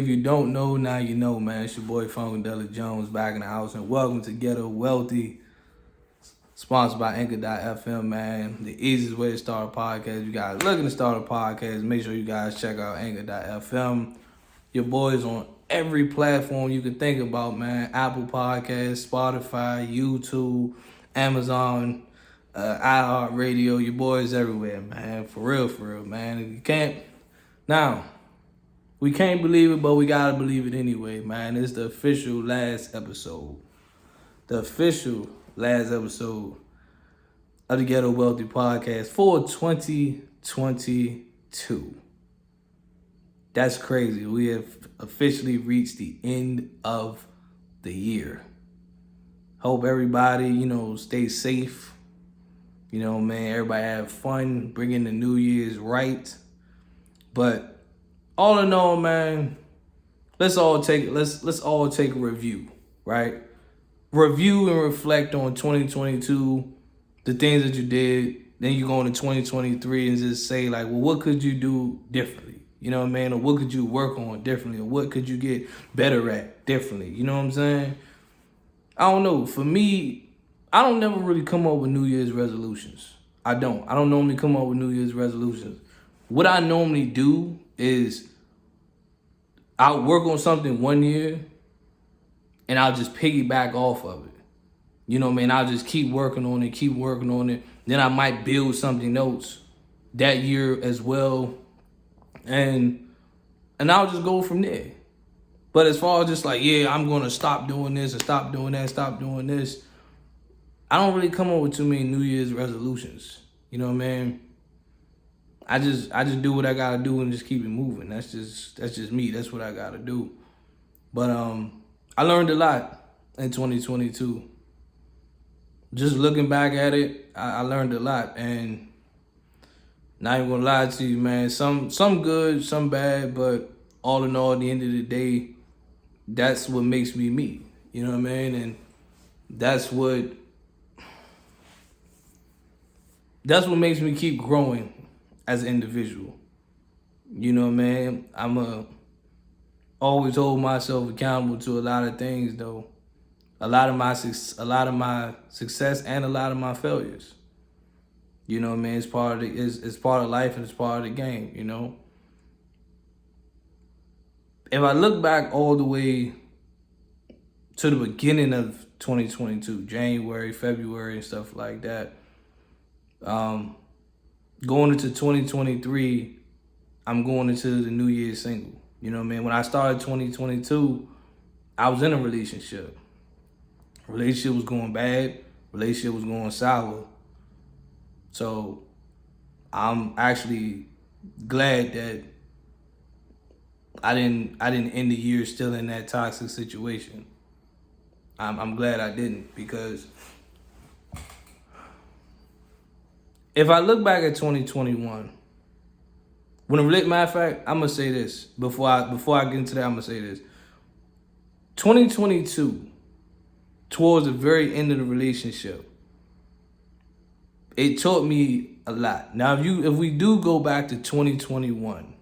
If you don't know, now you know, man. It's your boy Funkadelic Jones back in the house, and welcome to Ghetto Wealthy, sponsored by Anchor.fm, man. The easiest way to start a podcast. You guys looking to start a podcast, make sure you guys check out Anchor.fm. Your boys on every platform you can think about, man. Apple Podcasts, Spotify, YouTube, Amazon, iHeartRadio. Your boys everywhere, man. For real, man. If you can't, now. We can't believe it, but we gotta believe it anyway, man. It's the official last episode. The official last episode of the Ghetto Wealthy Podcast for 2022. That's crazy. We have officially reached the end of the year. Hope everybody, stays safe. Man, everybody have fun, bringing the New Year's right. But all in all, man, let's all take a review, right? Review and reflect on 2022, the things that you did. Then you go into 2023 and just say, like, well, what could you do differently? You know what I mean? Or what could you work on differently? Or what could you get better at differently? You know what I'm saying? I don't know. For me, I don't never really come up with New Year's resolutions. I don't normally come up with New Year's resolutions. What I normally do is I'll work on something one year and I'll just piggyback off of it. You know what I mean? I'll just keep working on it. Then I might build something else that year as well. And I'll just go from there. But as far as just like, yeah, I'm going to stop doing this and stop doing that, stop doing this, I don't really come up with too many New Year's resolutions. You know what I mean? I just do what I gotta do and just keep it moving. That's just me. That's what I gotta do. But I learned a lot in 2022. Just looking back at it, I learned a lot, and not even gonna lie to you, man. Some good, some bad, but all in all, at the end of the day, that's what makes me me. You know what I mean? And that's what makes me keep growing as an individual. You know what I mean? I'm always hold myself accountable to a lot of things, though. A lot of my success and a lot of my failures. You know what I mean? It's part of life and it's part of the game, you know? If I look back all the way to the beginning of 2022, January, February, and stuff like that, going into 2023, I'm going into the New Year's single. You know what I mean? When I started 2022, I was in a relationship. Relationship was going bad. Relationship was going sour. So I'm actually glad that I didn't end the year still in that toxic situation. I'm glad I didn't, because if I look back at 2021, matter of fact, I'm gonna say this before I get into that. I'm gonna say this. 2022, towards the very end of the relationship, it taught me a lot. Now, if we do go back to 2021,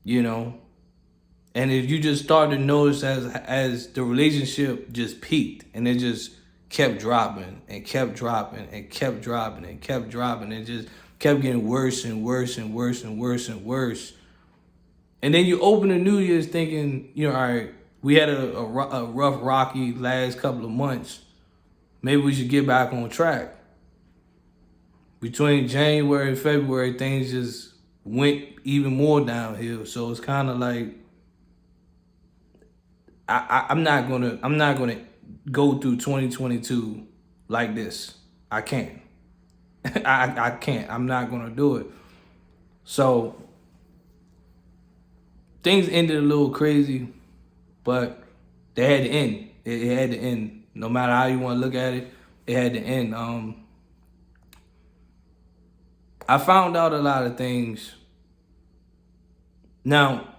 and if you just start to notice as the relationship just peaked and it just kept dropping and kept dropping and kept dropping and kept dropping and just kept getting worse and worse and worse and worse and worse. And then you open the New Year's thinking, all right, we had a rough, rocky last couple of months. Maybe we should get back on track. Between January and February, things just went even more downhill. So it's kind of like, I'm not gonna go through 2022 like this. I can't. I can't. I'm not gonna do it. So things ended a little crazy, but they had to end. It had to end. No matter how you want to look at it, it had to end. I found out a lot of things. Now,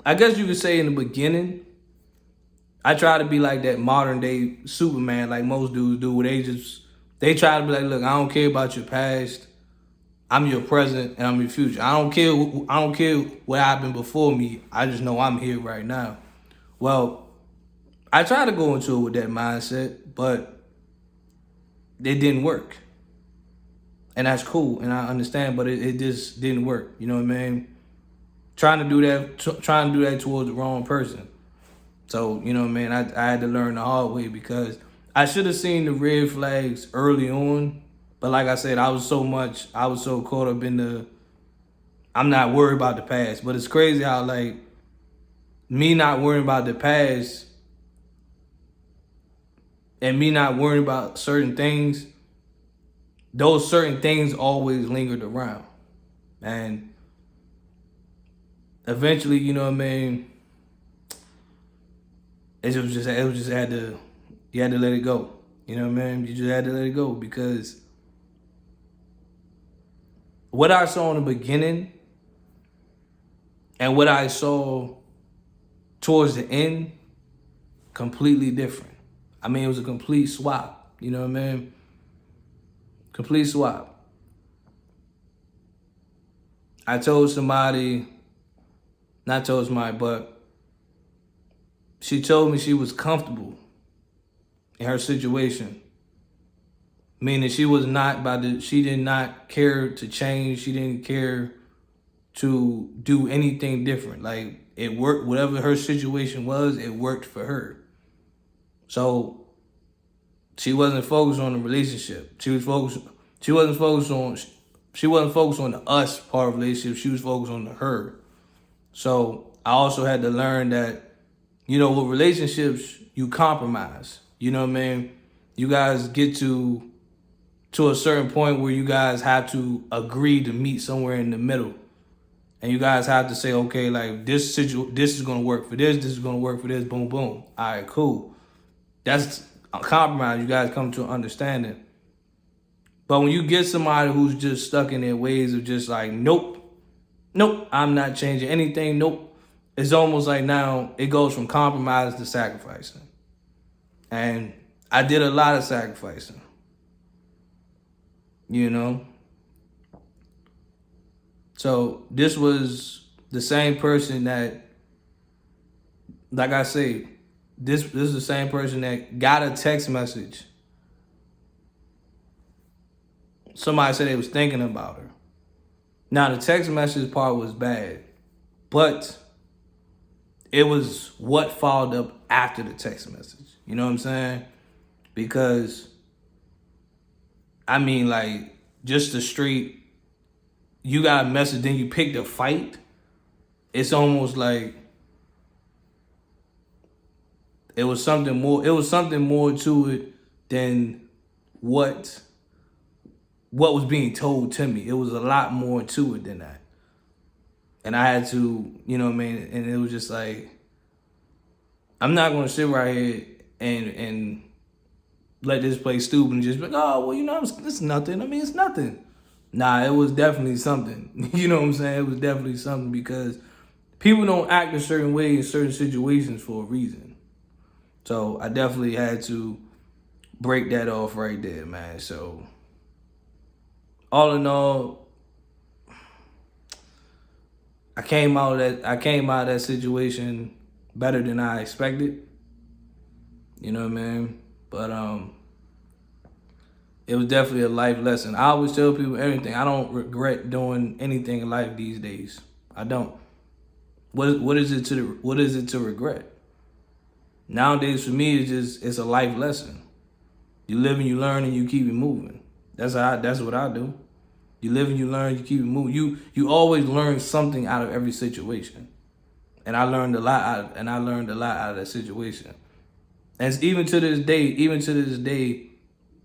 I guess you could say in the beginning, I try to be like that modern day Superman, like most dudes do, where they try to be like, look, I don't care about your past. I'm your present and I'm your future. I don't care. I don't care what happened before me. I just know I'm here right now. Well, I tried to go into it with that mindset, but it didn't work. And that's cool, and I understand, but it just didn't work. You know what I mean? Trying to do that towards the wrong person. So, you know what I mean? I had to learn the hard way because I should have seen the red flags early on. But like I said, I was so caught up in I'm not worried about the past. But it's crazy how, like, me not worrying about the past and me not worrying about certain things, those certain things always lingered around. And eventually, you know what I mean, it just had to, you had to let it go. You know what I mean? You just had to let it go because what I saw in the beginning and what I saw towards the end, completely different. I mean, it was a complete swap. You know what I mean? Complete swap. I told somebody, not told somebody, but she told me she was comfortable in her situation. Meaning she was not she did not care to change. She didn't care to do anything different. Like, it worked, whatever her situation was, it worked for her. So she wasn't focused on the relationship. She wasn't focused on the us part of the relationship. She was focused on the her. So I also had to learn that, you know, with relationships, you compromise. You know what I mean? You guys get to a certain point where you guys have to agree to meet somewhere in the middle. And you guys have to say, okay, like, this is going to work for this is going to work for this, boom, boom. All right, cool. That's a compromise. You guys come to an understanding. But when you get somebody who's just stuck in their ways of just like, nope, I'm not changing anything, nope. It's almost like now it goes from compromise to sacrificing. And I did a lot of sacrificing. You know? So this was the same person that, like I say, this is the same person that got a text message. Somebody said they was thinking about her. Now, the text message part was bad, but it was what followed up after the text message. You know what I'm saying? Because, I mean, like, just the straight, you got a message, then you picked a fight. It's almost like it was something more to it than what was being told to me. It was a lot more to it than that. And I had to, you know what I mean? And it was just like, I'm not going to sit right here and let this play stupid and just be like, oh, well, you know, it's nothing. I mean, it's nothing. Nah, it was definitely something. You know what I'm saying? It was definitely something because people don't act a certain way in certain situations for a reason. So I definitely had to break that off right there, man. So all in all, I came out of that situation better than I expected. You know what I mean? But it was definitely a life lesson. I always tell people everything. I don't regret doing anything in life these days. I don't. What is it to regret? Nowadays for me it's a life lesson. You live and you learn and you keep it moving. That's what I do. You live and you learn, you keep it moving. You always learn something out of every situation. And I learned a lot out of that situation. And even to this day,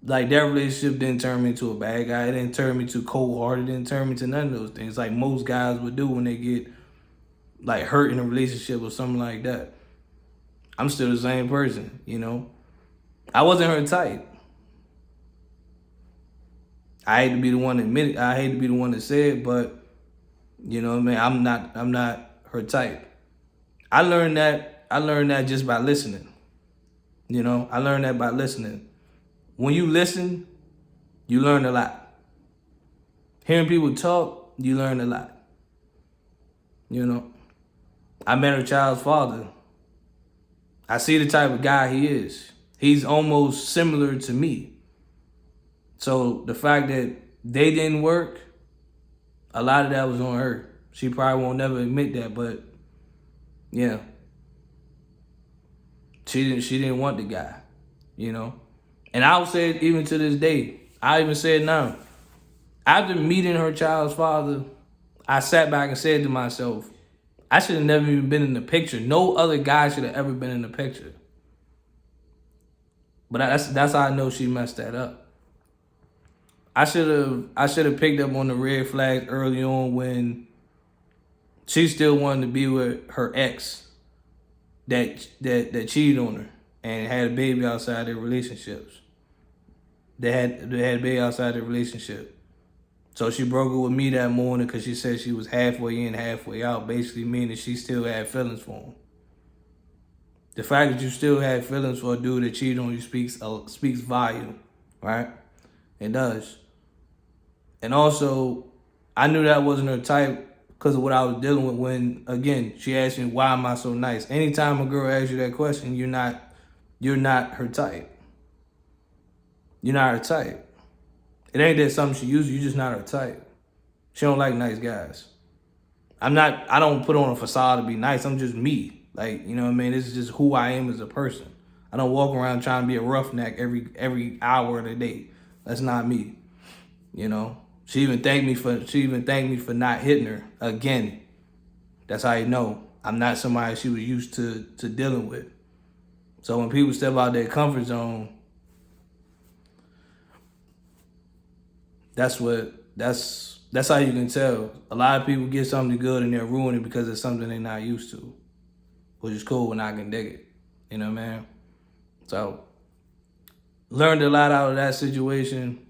like, that relationship didn't turn me into a bad guy. It didn't turn me to cold-hearted. It didn't turn me to none of those things like most guys would do when they get, like, hurt in a relationship or something like that. I'm still the same person, you know. I wasn't her type. I hate to be the one to admit it. I hate to be the one to say it, but, you know what I mean? I'm not her type. I learned that just by listening. You know, I learned that by listening. When you listen, you learn a lot. Hearing people talk, you learn a lot. You know, I met her child's father. I see the type of guy he is. He's almost similar to me. So the fact that they didn't work, a lot of that was on her. She probably won't never admit that, but yeah. She didn't want the guy, you know? And I would say it even to this day. I even said now, after meeting her child's father, I sat back and said to myself, I should have never even been in the picture. No other guy should have ever been in the picture. But that's how I know she messed that up. I should have picked up on the red flags early on when she still wanted to be with her ex that cheated on her and had a baby outside their relationships. They had a baby outside their relationship. So she broke it with me that morning because she said she was halfway in, halfway out, basically meaning she still had feelings for him. The fact that you still had feelings for a dude that cheated on you speaks volume, right? It does. And also, I knew that wasn't her type because of what I was dealing with when, again, she asked me, why am I so nice? Anytime a girl asks you that question, you're not her type. You're not her type. It ain't that something she used, you're just not her type. She don't like nice guys. I don't put on a facade to be nice. I'm just me. Like, you know what I mean? This is just who I am as a person. I don't walk around trying to be a roughneck every hour of the day. That's not me. You know? She even thanked me for not hitting her again. That's how you know I'm not somebody she was used to dealing with. So when people step out their comfort zone, that's how you can tell. A lot of people get something good and they're ruining it because it's something they're not used to, which is cool and I can dig it. You know what I mean? So learned a lot out of that situation,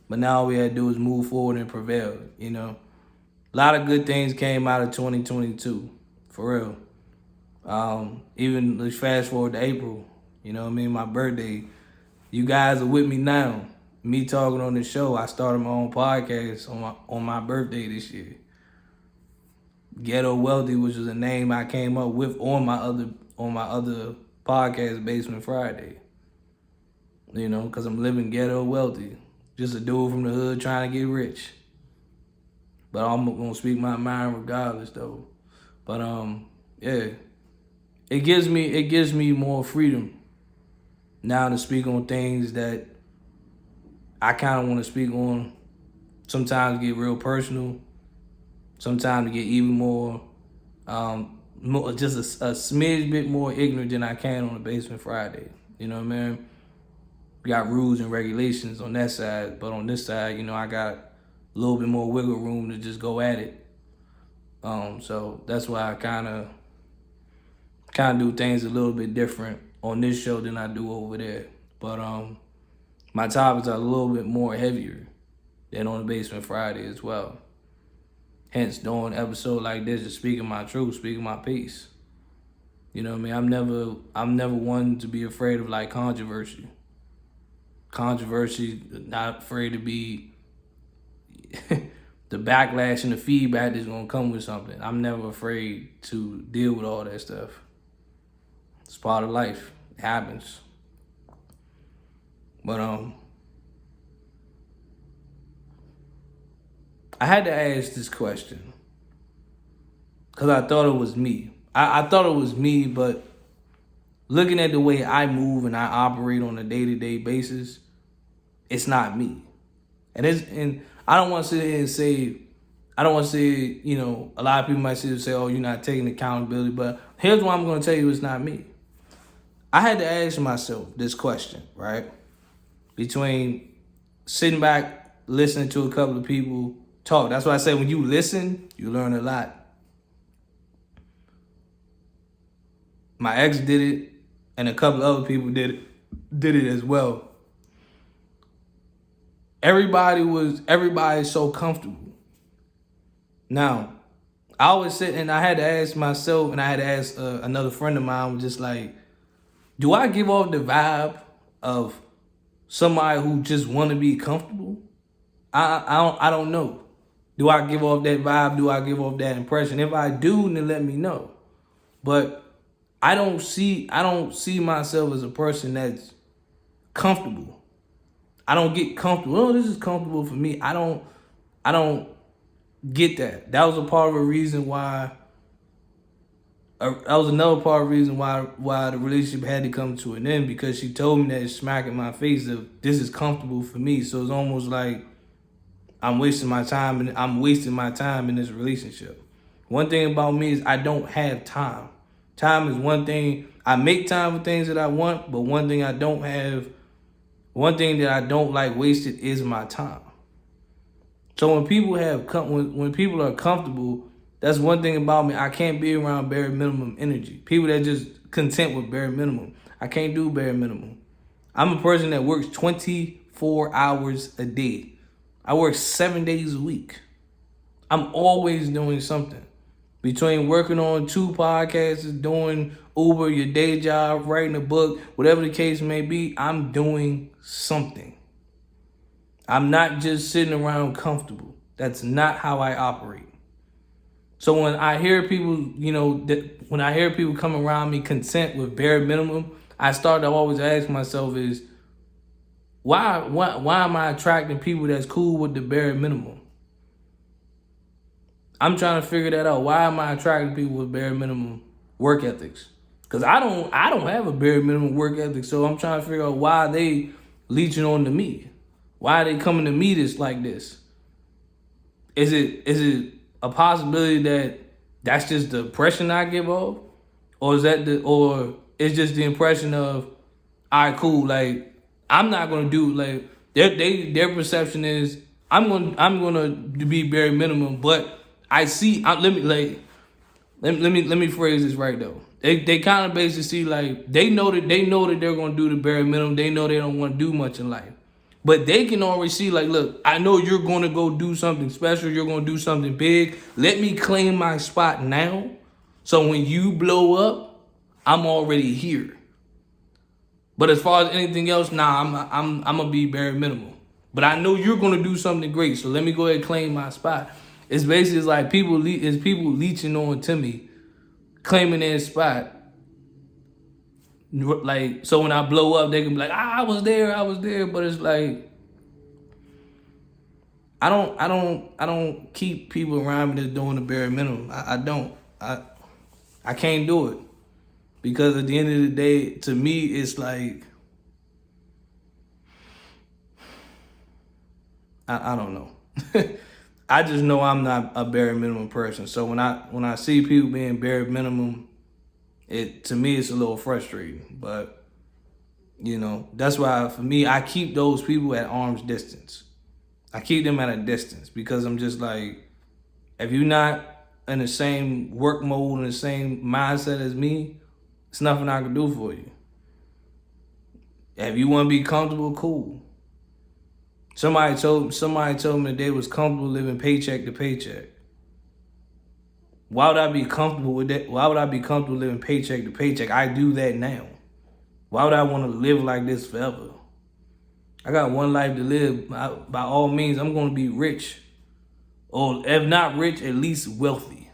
but now all we had to do is move forward and prevail. You know, a lot of good things came out of 2022, for real. Even let's fast forward to April. You know what I mean? My birthday. You guys are with me now. Me talking on the show, I started my own podcast on my birthday this year. Ghetto Wealthy, which was a name I came up with on my other podcast, Basement Friday. You know, because I'm living ghetto wealthy. Just a dude from the hood trying to get rich. But I'm gonna speak my mind regardless though. But yeah. It gives me more freedom now to speak on things that I kind of want to speak on. Sometimes get real personal. Sometimes get even more, just a smidge bit more ignorant than I can on the Basement Friday. You know what I mean? We got rules and regulations on that side, but on this side, you know, I got a little bit more wiggle room to just go at it. So that's why I kind of do things a little bit different on this show than I do over there. But my topics are a little bit more heavier than on the Basement Friday as well. Hence, doing an episode like this, just speaking my truth, speaking my piece. You know what I mean? I'm never one to be afraid of like controversy. Controversy, not afraid to be the backlash and the feedback that's gonna come with something. I'm never afraid to deal with all that stuff. It's part of life. It happens. But I had to ask this question because I thought it was me. I thought it was me, but looking at the way I move and I operate on a day-to-day basis, it's not me. And I don't want to sit here and say, you know, a lot of people might sit and say, oh, you're not taking accountability, but here's what I'm going to tell you, it's not me. I had to ask myself this question, right? Between sitting back, listening to a couple of people talk. That's why I say when you listen, you learn a lot. My ex did it, and a couple of other people did it as well. Everybody's so comfortable. Now, I always sit and I had to ask myself, and I had to ask another friend of mine, just like, do I give off the vibe of somebody who just want to be comfortable? I don't know. Do I give off that vibe? Do I give off that impression? If I do, then let me know. But I don't see myself as a person that's comfortable. I don't get comfortable. Oh, this is comfortable for me. I don't get that. That was a part of a reason why. That was another part of the reason why the relationship had to come to an end, because she told me that smack in my face of this is comfortable for me. So it's almost like I'm wasting my time in this relationship. One thing about me is I don't have time. Time is one thing. I make time for things that I want, but one thing that I don't like wasted is my time. So when people when people are comfortable, that's one thing about me. I can't be around bare minimum energy. People that just content with bare minimum. I can't do bare minimum. I'm a person that works 24 hours a day. I work 7 days a week. I'm always doing something. Between working on 2 podcasts, doing Uber, your day job, writing a book, whatever the case may be, I'm doing something. I'm not just sitting around comfortable. That's not how I operate. So when I hear people, when I hear people come around me content with bare minimum, I start to always ask myself is, why am I attracting people that's cool with the bare minimum? I'm trying to figure that out. Why am I attracting people with bare minimum work ethics? Because I don't have a bare minimum work ethic, so I'm trying to figure out why they leeching on to me. Why are they coming to me like this? Is it a possibility that that's just the impression I give off, or or it's just the impression of, all right, cool, like I'm not gonna do like their perception is I'm gonna be bare minimum, but let me phrase this right though. They kind of basically see like they know that they're gonna do the bare minimum. They know they don't want to do much in life. But they can already see, like, look, I know you're going to go do something special. You're going to do something big. Let me claim my spot now. So when you blow up, I'm already here. But as far as anything else, I'm going to be bare minimum. But I know you're going to do something great. So let me go ahead and claim my spot. It's basically like people leeching on to me, claiming their spot. Like, so when I blow up, they can be like, I was there, but it's like, I don't keep people around me that's doing the bare minimum. I can't do it, because at the end of the day, to me, it's like, I don't know. I just know I'm not a bare minimum person. So when I see people being bare minimum, to me it's a little frustrating. But that's why for me, I keep those people at arm's distance. I keep them at a distance, because I'm just like, if you're not in the same work mode and the same mindset as me, it's nothing I can do for you. If you want to be comfortable, cool. Somebody told me that they was comfortable living paycheck to paycheck. Why would I be comfortable with that? Why would I be comfortable living paycheck to paycheck? I do that now. Why would I want to live like this forever? I got one life to live. By all means, I'm going to be rich. Or if not rich, at least wealthy.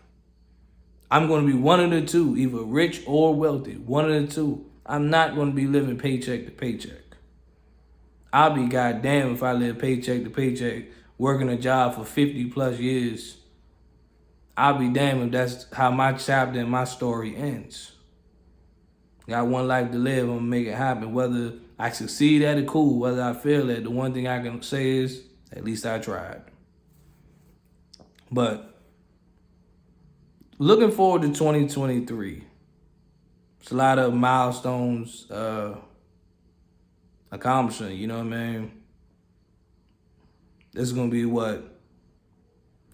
I'm going to be one of the two, either rich or wealthy. One of the two. I'm not going to be living paycheck to paycheck. I'll be goddamn if I live paycheck to paycheck, working a job for 50 plus years. I'll be damned if that's how my chapter and my story ends. Got one life to live, I'm gonna make it happen. Whether I succeed at it, cool. Whether I fail at it, the one thing I can say is, at least I tried. But looking forward to 2023. It's a lot of milestones, accomplishing, you know what I mean? This is gonna be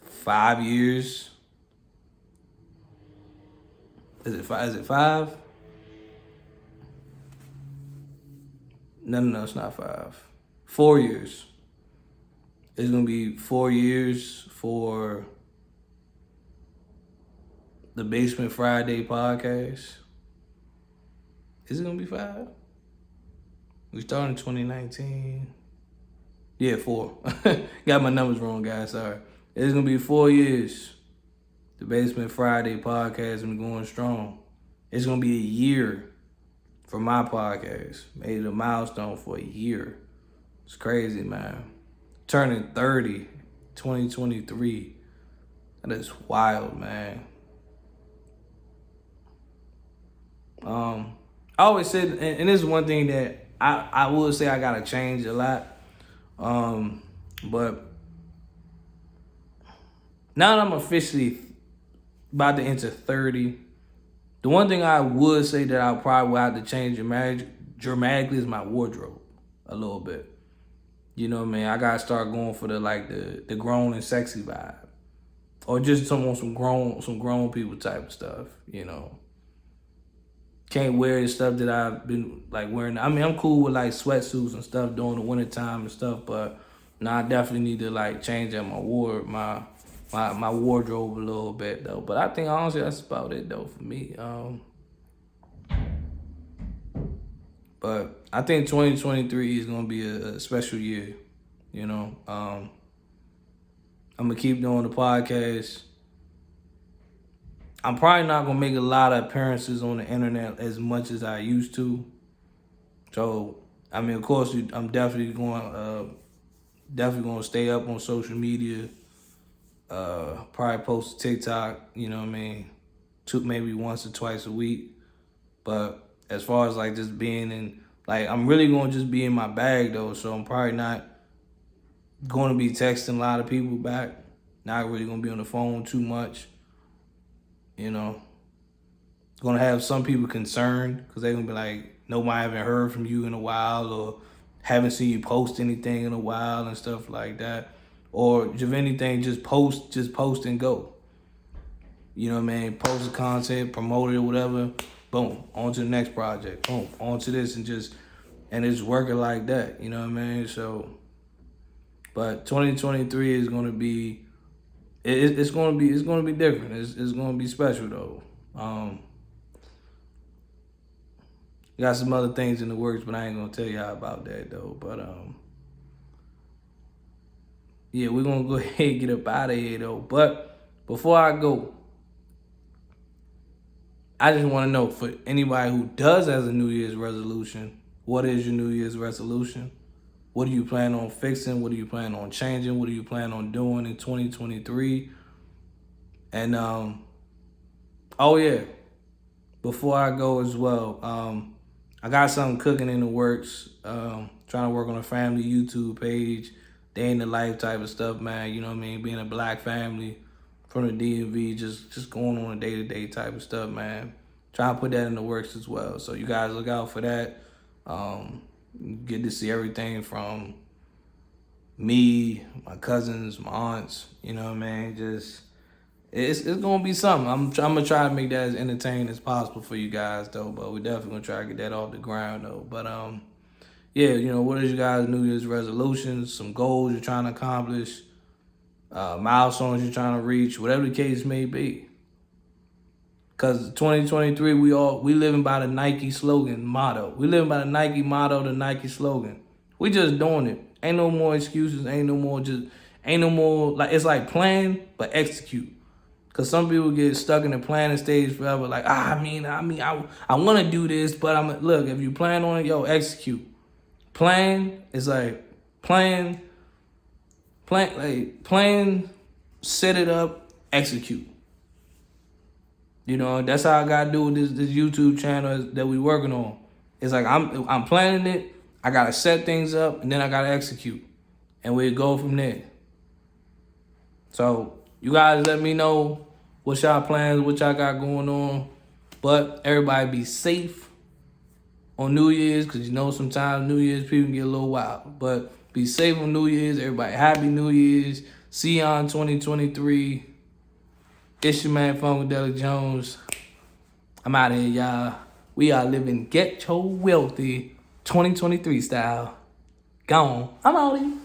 5 years? Is it 5? No, it's not 5. 4 years. It's gonna be 4 years for the Basement Friday podcast. Is it gonna be 5? We started in 2019. Yeah, 4. Got my numbers wrong, guys. Sorry. It's gonna be 4 years. The Basement Friday podcast been going strong. It's gonna be a year for my podcast. Made it a milestone for a year. It's crazy, man. Turning 30, 2023. That is wild, man. I always said, and this is one thing that I would say I gotta change a lot. But now that I'm officially about to enter 30, the one thing I would say that I probably will have to change dramatically is my wardrobe a little bit. You know what I mean? I gotta start going for the grown and sexy vibe, or just some grown people type of stuff. You know, can't wear the stuff that I've been like wearing. I mean, I'm cool with like sweatsuits and stuff during the wintertime and stuff, but now I definitely need to like change up my wardrobe a little bit though. But I think honestly that's about it though for me. But I think 2023 is gonna be a special year. You know, I'm gonna keep doing the podcast. I'm probably not gonna make a lot of appearances on the internet as much as I used to. So I mean, of course, I'm definitely going to stay up on social media. Probably post TikTok. You know what I mean, maybe once or twice a week. But as far as like just being in, like I'm really going to just be in my bag though. So I'm probably not going to be texting a lot of people back. Not really going to be on the phone too much. You know, going to have some people concerned because they're going to be like, nobody haven't heard from you in a while, or haven't seen you post anything in a while and stuff like that. Or if anything, just post and go. You know what I mean? Post the content, promote it or whatever. Boom, on to the next project. Boom, on to this and it's working like that. You know what I mean? So, but 2023 is going to be, it's going to be different. It's going to be special though. Got some other things in the works, but I ain't going to tell y'all about that though. But yeah, we're going to go ahead and get up out of here though. But before I go, I just want to know, for anybody who does has a New Year's resolution, what is your New Year's resolution? What do you plan on fixing? What do you plan on changing? What do you plan on doing in 2023? And oh yeah, before I go as well, I got something cooking in the works. Trying to work on a family YouTube page, day in the life type of stuff, man. You know what I mean? Being a black family from the DMV, just going on a day-to-day type of stuff, man. Trying to put that in the works as well. So you guys look out for that. Get to see everything from me, my cousins, my aunts, you know what I mean? Just, it's gonna be something. I'm gonna try to make that as entertaining as possible for you guys though, but we're definitely gonna try to get that off the ground though. But yeah, you know, what is your guys' New Year's resolutions, some goals you're trying to accomplish, milestones you're trying to reach, whatever the case may be. Cause 2023, we living by the Nike slogan motto. We living by the Nike motto, the Nike slogan. We just doing it. Ain't no more excuses. Ain't no more like, it's like plan but execute. Cause some people get stuck in the planning stage forever. Like, I want to do this, but look, if you plan on it, execute. Plan is like plan, set it up, execute. You know, that's how I gotta do with this YouTube channel that we working on. It's like I'm planning it, I gotta set things up, and then I gotta execute. And we go from there. So you guys let me know what y'all plans, what y'all got going on. But everybody be safe on New Year's, because you know sometimes New Year's people get a little wild. But be safe on New Year's. Everybody happy New Year's. See y'all in 2023. It's your man, Funkadelic Jones. I'm out of here, y'all. We are living Get Your Wealthy 2023 style. Gone. I'm out of here.